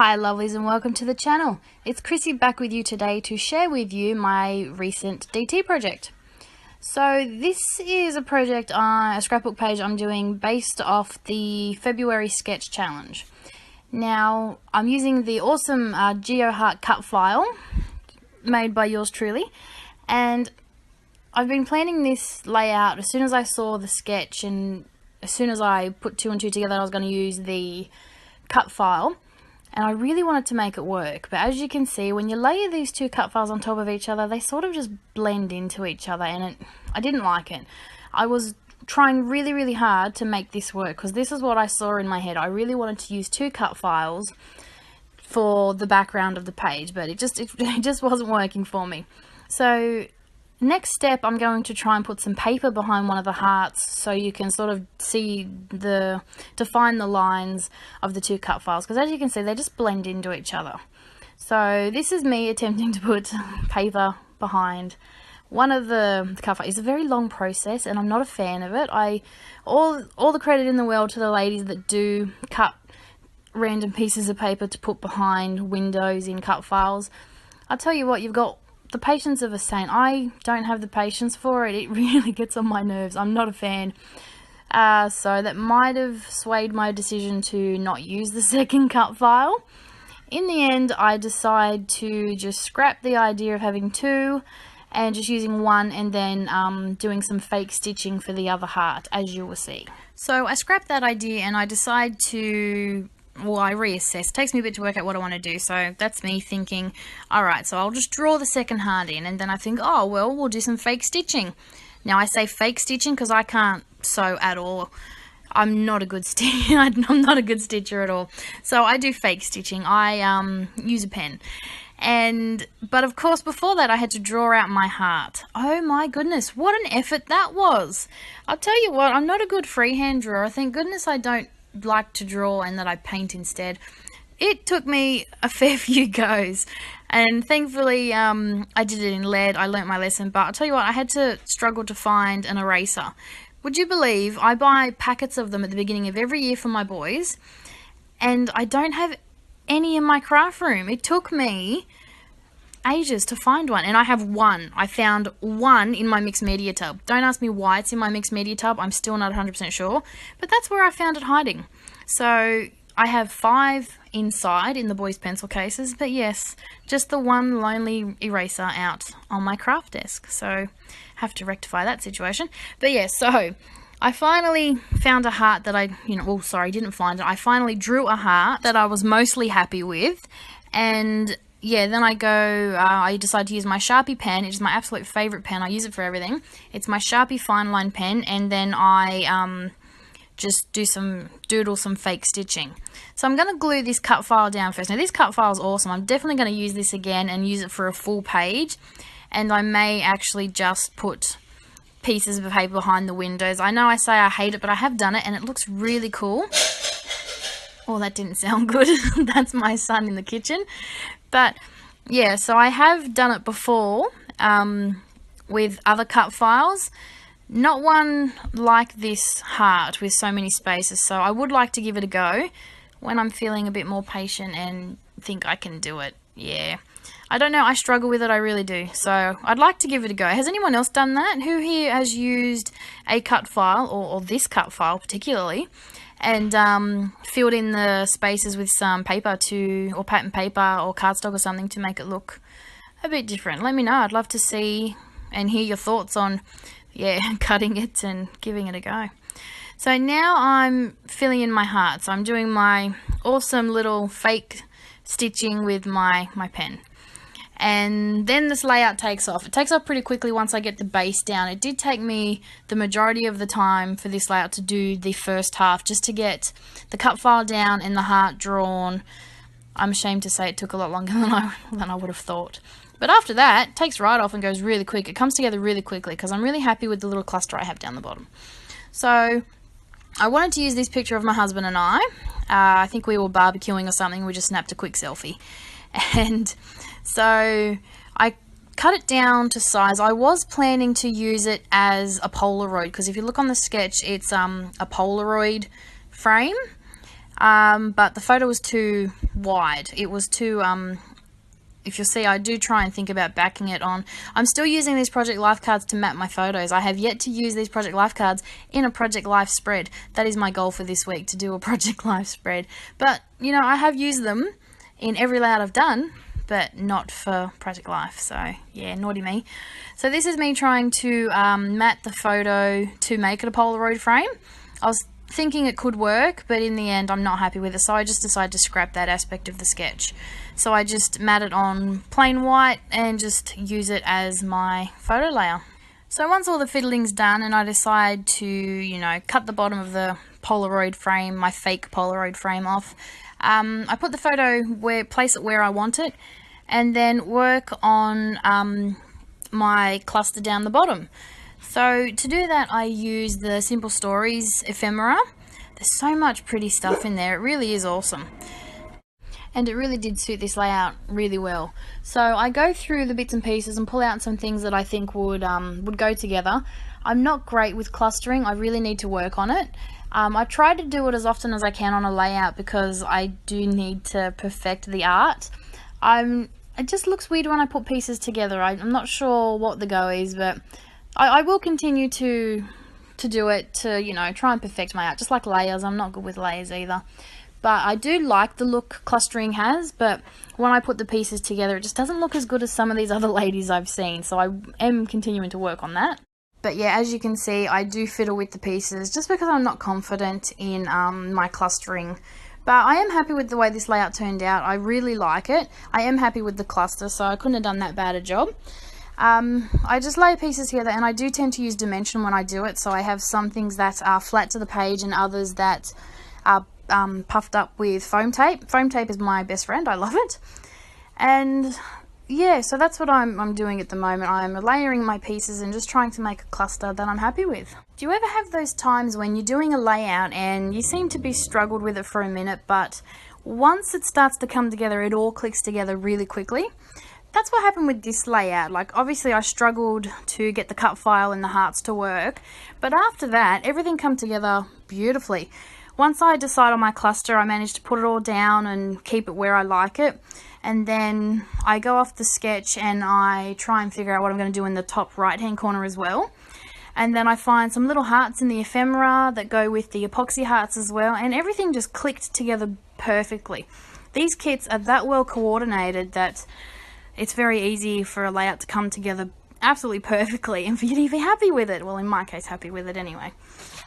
Hi lovelies and welcome to the channel. It's Chrissy back with you today to share with you my recent DT project. So this is a project on a scrapbook page I'm doing based off the February sketch challenge. Now I'm using the awesome GeoHeart cut file made by yours truly, and I've been planning this layout as soon as I saw the sketch, and as soon as I put two and two together I was going to use the cut file. And I really wanted to make it work, but as you can see, when you layer these two cut files on top of each other, they sort of just blend into each other, and I didn't like it. I was trying really hard to make this work, because this is what I saw in my head. I really wanted to use two cut files for the background of the page, but it just wasn't working for me. So next step, I'm going to try and put some paper behind one of the hearts so you can sort of see define the lines of the two cut files, because as you can see they just blend into each other. So this is me attempting to put paper behind one of the cut files. It's a very long process and I'm not a fan of it. All the credit in the world to the ladies that do cut random pieces of paper to put behind windows in cut files. I'll tell you what, you've got the patience of a saint. I don't have the patience for it. It really gets on my nerves. I'm not a fan. So that might have swayed my decision to not use the second cut file. In the end, I decide to just scrap the idea of having two and just using one, and then doing some fake stitching for the other heart, as you will see. So I scrapped that idea and I decide to, well, I reassess. It takes me a bit to work out what I want to do, so that's me thinking, alright, so I'll just draw the second heart in, and then I think, oh well, we'll do some fake stitching. Now I say fake stitching because I can't sew at all. I'm not a good stitcher. I'm not a good stitcher at all. So I do fake stitching. I use a pen. But of course before that I had to draw out my heart. Oh my goodness, what an effort that was. I'll tell you what, I'm not a good freehand drawer. Thank goodness I don't like to draw and that I paint instead. It took me a fair few goes, and thankfully I did it in lead. I learnt my lesson, but I'll tell you what, I had to struggle to find an eraser. Would you believe I buy packets of them at the beginning of every year for my boys, and I don't have any in my craft room. It took me ages to find one, and I have one. I found one in my mixed media tub. Don't ask me why it's in my mixed media tub. I'm still not 100% sure, but that's where I found it hiding. So I have 5 inside in the boys' pencil cases, but yes, just the one lonely eraser out on my craft desk. So have to rectify that situation. But yeah, so I finally found a heart that didn't find it. I finally drew a heart that I was mostly happy with, and yeah, then I decide to use my Sharpie pen. It's my absolute favourite pen. I use it for everything. It's my Sharpie fine line pen, and then I just doodle some fake stitching. So I'm going to glue this cut file down first. Now this cut file is awesome. I'm definitely going to use this again and use it for a full page, and I may actually just put pieces of paper behind the windows. I know I say I hate it, but I have done it and it looks really cool. Oh, that didn't sound good. That's my son in the kitchen. But yeah, so I have done it before with other cut files. Not one like this heart with so many spaces, so I would like to give it a go when I'm feeling a bit more patient and think I can do it. Yeah, I don't know, I struggle with it, I really do. So I'd like to give it a go. Has anyone else done that? Who here has used a cut file, or this cut file particularly, and filled in the spaces with some paper or pattern paper or cardstock or something to make it look a bit different? Let me know. I'd love to see and hear your thoughts on, yeah, cutting it and giving it a go. So now I'm filling in my heart. So I'm doing my awesome little fake stitching with my pen. And then this layout takes off. It takes off pretty quickly once I get the base down. It did take me the majority of the time for this layout to do the first half, just to get the cut file down and the heart drawn. I'm ashamed to say it took a lot longer than I would have thought. But after that, it takes right off and goes really quick. It comes together really quickly because I'm really happy with the little cluster I have down the bottom. So I wanted to use this picture of my husband and I think we were barbecuing or something. We just snapped a quick selfie. And so I cut it down to size. I was planning to use it as a Polaroid, because if you look on the sketch, it's a Polaroid frame. but the photo was too wide. It was too, if you'll see, I do try and think about backing it on. I'm still using these Project Life cards to map my photos. I have yet to use these Project Life cards in a Project Life spread. That is my goal for this week, to do a Project Life spread. But, you know, I have used them in every layout I've done, but not for Project Life. So, yeah, naughty me. So this is me trying to mat the photo to make it a Polaroid frame. I was thinking it could work, but in the end I'm not happy with it, so I just decided to scrap that aspect of the sketch. So I just mat it on plain white and just use it as my photo layer. So once all the fiddling's done and I decide to, you know, cut the bottom of the Polaroid frame, my fake Polaroid frame off, I put the photo place it where I want it, and then work on my cluster down the bottom. So to do that, I use the Simple Stories ephemera. There's so much pretty stuff in there. It really is awesome. And it really did suit this layout really well. So I go through the bits and pieces and pull out some things that I think would go together. I'm not great with clustering. I really need to work on it. I try to do it as often as I can on a layout because I do need to perfect the art. It just looks weird when I put pieces together. I'm not sure what the go is, but I will continue to do it to, you know, try and perfect my art. Just like layers, I'm not good with layers either. But I do like the look clustering has, but when I put the pieces together, it just doesn't look as good as some of these other ladies I've seen. So I am continuing to work on that. But yeah, as you can see, I do fiddle with the pieces just because I'm not confident in my clustering. But I am happy with the way this layout turned out. I really like it. I am happy with the cluster, so I couldn't have done that bad a job. I just lay pieces together, and I do tend to use dimension when I do it. So I have some things that are flat to the page and others that are puffed up with foam tape. Foam tape is my best friend. I love it. And yeah, so that's what I'm doing at the moment. I'm layering my pieces and just trying to make a cluster that I'm happy with. Do you ever have those times when you're doing a layout and you seem to be struggled with it for a minute, but once it starts to come together, it all clicks together really quickly? That's what happened with this layout. Like, obviously I struggled to get the cut file and the hearts to work, but after that, everything come together beautifully. Once I decide on my cluster, I managed to put it all down and keep it where I like it. And then I go off the sketch and I try and figure out what I'm going to do in the top right hand corner as well. And then I find some little hearts in the ephemera that go with the epoxy hearts as well, and everything just clicked together perfectly. These kits are that well coordinated that it's very easy for a layout to come together absolutely perfectly and for you to be happy with it. Well, in my case, happy with it anyway.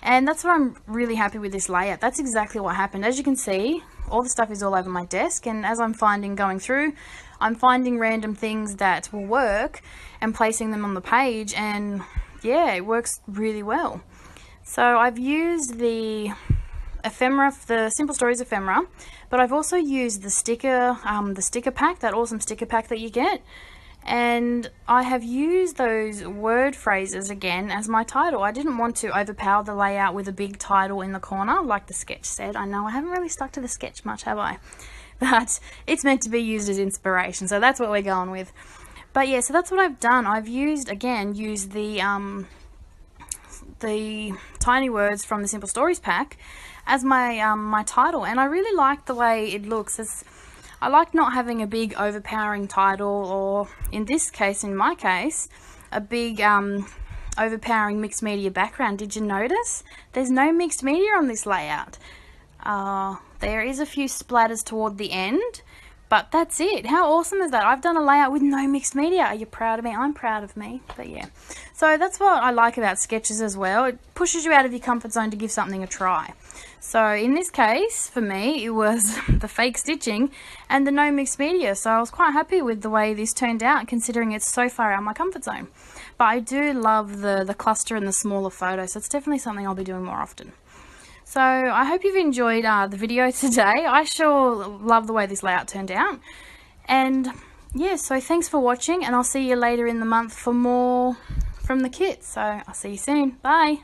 And that's what I'm really happy with this layout. That's exactly what happened. As you can see, all the stuff is all over my desk, and as I'm going through, I'm finding random things that will work and placing them on the page, and yeah, it works really well. So I've used the ephemera, the Simple Stories ephemera, but I've also used the sticker pack, that awesome sticker pack that you get. And I have used those word phrases again as my title. I didn't want to overpower the layout with a big title in the corner like the sketch said. I know I haven't really stuck to the sketch much, have I? But it's meant to be used as inspiration, so that's what we're going with. But yeah, so that's what I've done. I've used the tiny words from the Simple Stories pack as my my title, and I really like the way it looks. I like not having a big overpowering title, or in this case, in my case, a big overpowering mixed media background. Did you notice? There's no mixed media on this layout. There is a few splatters toward the end, but that's it. How awesome is that? I've done a layout with no mixed media. Are you proud of me? I'm proud of me. But yeah, so that's what I like about sketches as well. It pushes you out of your comfort zone to give something a try. So in this case, for me, it was the fake stitching and the no mixed media. So I was quite happy with the way this turned out, considering it's so far out of my comfort zone. But I do love the cluster and the smaller photos, so it's definitely something I'll be doing more often. So I hope you've enjoyed the video today. I sure love the way this layout turned out. And yeah, so thanks for watching, and I'll see you later in the month for more from the kit. So I'll see you soon. Bye.